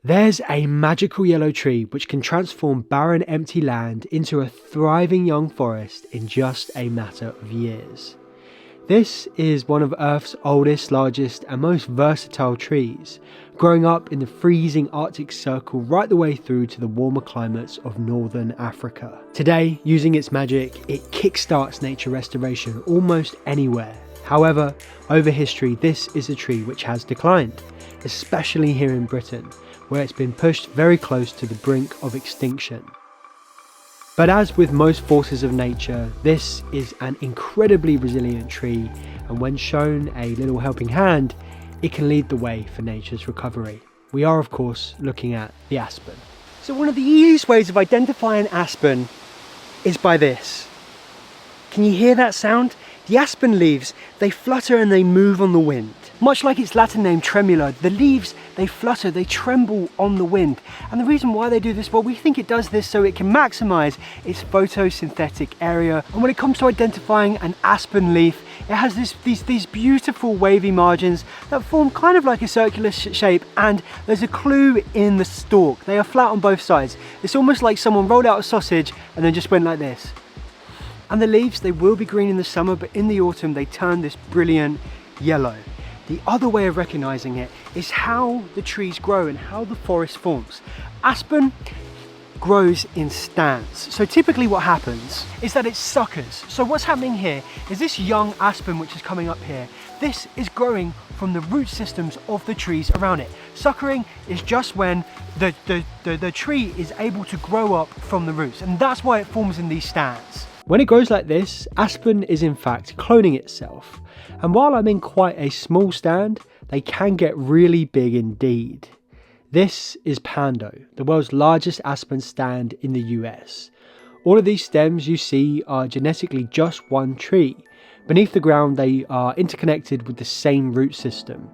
There's a magical yellow tree which can transform barren empty land into a thriving young forest in just a matter of years. This is one of Earth's oldest, largest and most versatile trees, growing up in the freezing Arctic Circle right the way through to the warmer climates of northern Africa. Today, using its magic, it kickstarts nature restoration almost anywhere. However, over history, this is a tree which has declined, especially here in Britain, where it's been pushed very close to the brink of extinction. But as with most forces of nature, this is an incredibly resilient tree, and when shown a little helping hand, it can lead the way for nature's recovery. We are of course looking at the aspen. So one of the easiest ways of identifying aspen is by this. Can you hear that sound? The aspen leaves, they flutter and they move on the wind. Much like its Latin name tremula, the leaves, they flutter, they tremble on the wind. And the reason why they do this, well, we think it does this so it can maximize its photosynthetic area. And when it comes to identifying an aspen leaf, it has these beautiful wavy margins that form kind of like a circular shape, and there's a clue in the stalk. They are flat on both sides. It's almost like someone rolled out a sausage and then just went like this. And the leaves, they will be green in the summer, but in the autumn they turn this brilliant yellow. The other way of recognizing it is how the trees grow and how the forest forms. Aspen grows in stands. So typically what happens is that it suckers. So what's happening here is this young aspen which is coming up here, this is growing from the root systems of the trees around it. Suckering is just when the tree is able to grow up from the roots, and that's why it forms in these stands. When it grows like this, aspen is in fact cloning itself. And while I'm in quite a small stand, they can get really big indeed. This is Pando, the world's largest aspen stand in the US. All of these stems you see are genetically just one tree. Beneath the ground, they are interconnected with the same root system.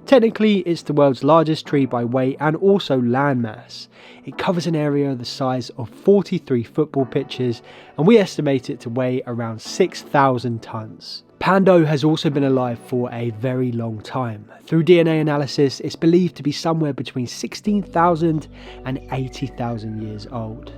Technically, it's the world's largest tree by weight and also landmass. It covers an area the size of 43 football pitches, and we estimate it to weigh around 6,000 tons. Pando has also been alive for a very long time. Through DNA analysis, it's believed to be somewhere between 16,000 and 80,000 years old.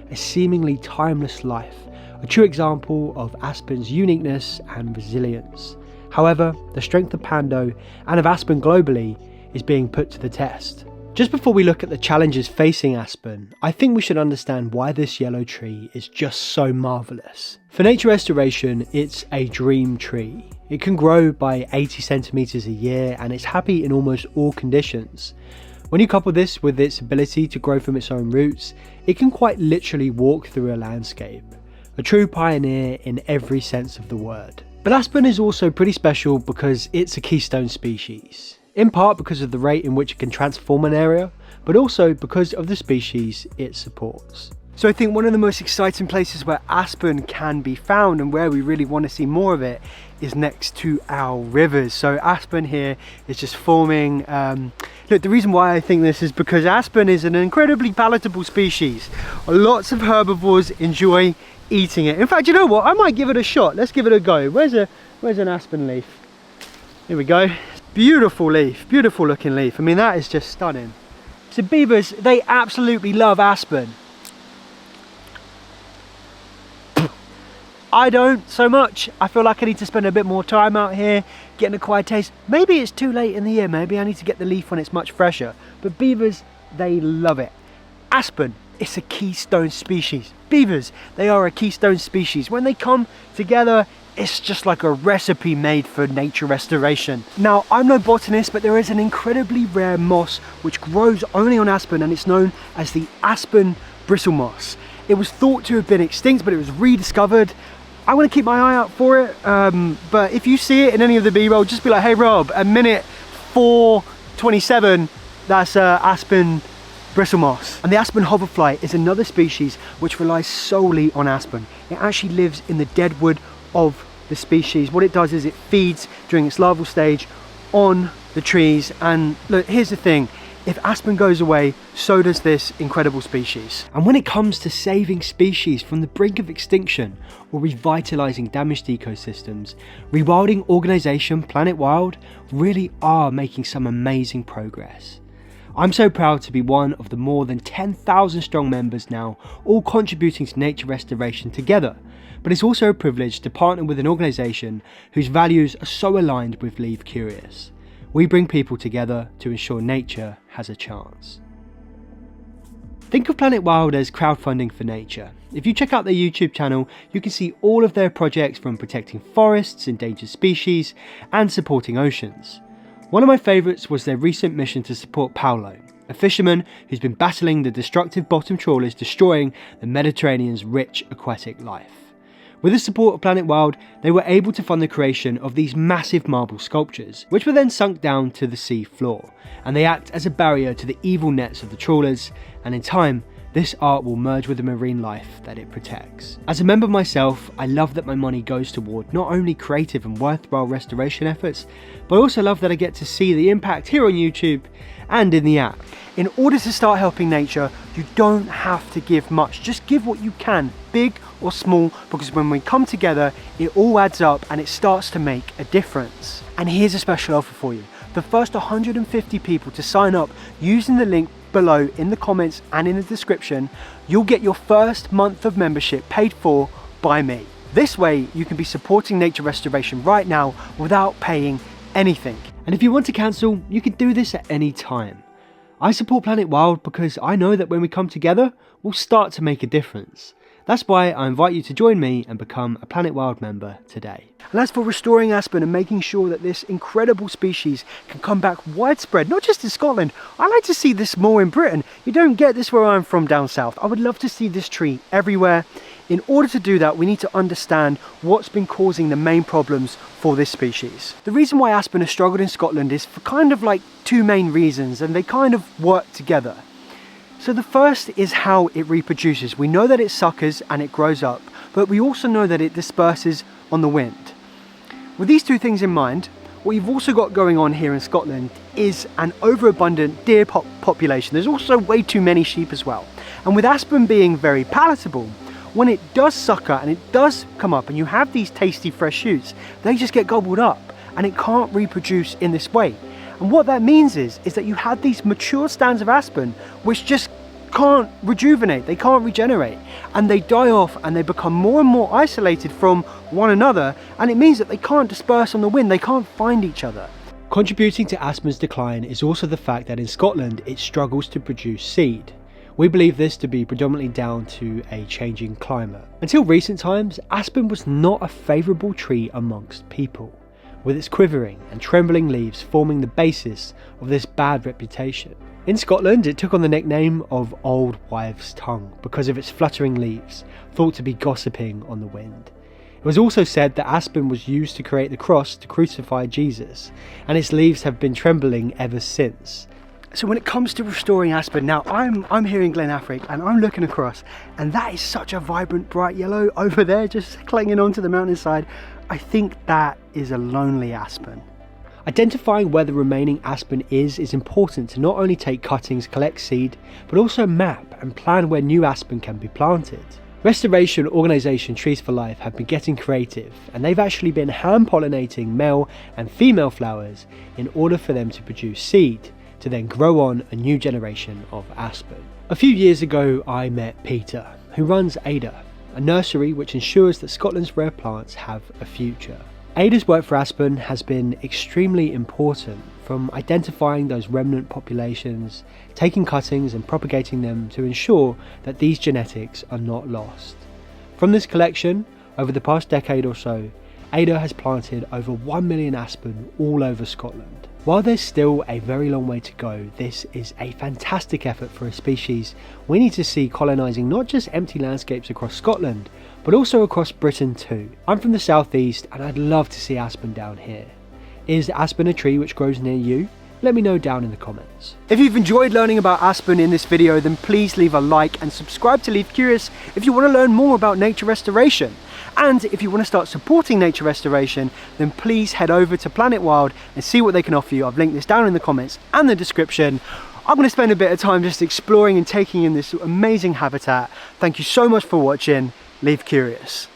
A seemingly timeless life, a true example of aspen's uniqueness and resilience. However, the strength of Pando and of aspen globally is being put to the test. Just before we look at the challenges facing aspen, I think we should understand why this yellow tree is just so marvellous. For nature restoration, it's a dream tree. It can grow by 80 centimetres a year and it's happy in almost all conditions. When you couple this with its ability to grow from its own roots, it can quite literally walk through a landscape. A true pioneer in every sense of the word. But aspen is also pretty special because it's a keystone species. In part because of the rate in which it can transform an area, but also because of the species it supports. So I think one of the most exciting places where aspen can be found and where we really want to see more of it is next to our rivers. So aspen here is just forming, look, the reason why I think this is because aspen is an incredibly palatable species. Lots of herbivores enjoy eating it. In fact, you know what? I might give it a shot. Let's give it a go. Where's an aspen leaf? Here we go. Beautiful leaf, beautiful looking leaf. I mean, that is just stunning. So beavers, they absolutely love aspen. I don't so much. I feel like I need to spend a bit more time out here getting a quiet taste. Maybe it's too late in the year. Maybe I need to get the leaf when it's much fresher. But beavers, they love it. Aspen, it's a keystone species. Beavers, they are a keystone species. When they come together, it's just like a recipe made for nature restoration. Now, I'm no botanist, but there is an incredibly rare moss which grows only on aspen, and it's known as the aspen bristle moss. It was thought to have been extinct, but it was rediscovered. I'm going to keep my eye out for it, but if you see it in any of the B-roll, just be like, hey Rob, at minute 4:27, that's aspen bristle moss. And the aspen hoverfly is another species which relies solely on aspen. It actually lives in the dead wood of the species. What it does is it feeds during its larval stage on the trees. And look, here's the thing, if aspen goes away, so does this incredible species. And when it comes to saving species from the brink of extinction or revitalizing damaged ecosystems, rewilding organisation Planet Wild really are making some amazing progress. I'm so proud to be one of the more than 10,000 strong members now, all contributing to nature restoration together. But it's also a privilege to partner with an organisation whose values are so aligned with Leave Curious. We bring people together to ensure nature has a chance. Think of Planet Wild as crowdfunding for nature. If you check out their YouTube channel, you can see all of their projects, from protecting forests, endangered species, and supporting oceans. One of my favourites was their recent mission to support Pando, a fisherman who's been battling the destructive bottom trawlers destroying the Mediterranean's rich aquatic life. With the support of Planet Wild, they were able to fund the creation of these massive marble sculptures, which were then sunk down to the sea floor, and they act as a barrier to the evil nets of the trawlers, and in time, this art will merge with the marine life that it protects. As a member myself, I love that my money goes toward not only creative and worthwhile restoration efforts, but I also love that I get to see the impact here on YouTube and in the app. In order to start helping nature, you don't have to give much, just give what you can, big or small, because when we come together, it all adds up and it starts to make a difference. And here's a special offer for you. The first 150 people to sign up using the link below in the comments and in the description, you'll get your first month of membership paid for by me. This way you can be supporting nature restoration right now without paying anything. And if you want to cancel, you can do this at any time. I support Planet Wild because I know that when we come together, we'll start to make a difference. That's why I invite you to join me and become a Planet Wild member today. And as for restoring aspen and making sure that this incredible species can come back widespread, not just in Scotland, I like to see this more in Britain. You don't get this where I'm from down south. I would love to see this tree everywhere. In order to do that, we need to understand what's been causing the main problems for this species. The reason why aspen has struggled in Scotland is for kind of like two main reasons, and they kind of work together. So the first is how it reproduces. We know that it suckers and it grows up, but we also know that it disperses on the wind. With these two things in mind, what you've also got going on here in Scotland is an overabundant deer population. There's also way too many sheep as well. And with aspen being very palatable, when it does sucker and it does come up and you have these tasty fresh shoots, they just get gobbled up and it can't reproduce in this way. And what that means is that you have these mature stands of aspen which just can't rejuvenate, they can't regenerate, and they die off and they become more and more isolated from one another, and it means that they can't disperse on the wind, they can't find each other. Contributing to aspen's decline is also the fact that in Scotland it struggles to produce seed. We believe this to be predominantly down to a changing climate. Until recent times, aspen was not a favourable tree amongst people, with its quivering and trembling leaves forming the basis of this bad reputation. In Scotland, it took on the nickname of Old Wives' Tongue because of its fluttering leaves, thought to be gossiping on the wind. It was also said that aspen was used to create the cross to crucify Jesus, and its leaves have been trembling ever since. So when it comes to restoring aspen, now I'm here in Glen Affric and I'm looking across, and that is such a vibrant bright yellow over there just clinging onto the mountainside. I think that is a lonely aspen. Identifying where the remaining aspen is important to not only take cuttings, collect seed, but also map and plan where new aspen can be planted. Restoration organisation Trees for Life have been getting creative, and they've actually been hand pollinating male and female flowers in order for them to produce seed to then grow on a new generation of aspen. A few years ago I met Peter, who runs Ada, a nursery which ensures that Scotland's rare plants have a future. Ada's work for aspen has been extremely important, from identifying those remnant populations, taking cuttings and propagating them to ensure that these genetics are not lost. From this collection, over the past decade or so, Ada has planted over 1 million aspen all over Scotland. While there's still a very long way to go, this is a fantastic effort for a species we need to see colonising not just empty landscapes across Scotland, but also across Britain too. I'm from the southeast and I'd love to see aspen down here. Is aspen a tree which grows near you? Let me know down in the comments. If you've enjoyed learning about aspen in this video, then please leave a like and subscribe to Leave Curious if you want to learn more about nature restoration. And if you want to start supporting nature restoration, then please head over to Planet Wild and see what they can offer you. I've linked this down in the comments and the description. I'm going to spend a bit of time just exploring and taking in this amazing habitat. Thank you so much for watching. Leave Curious.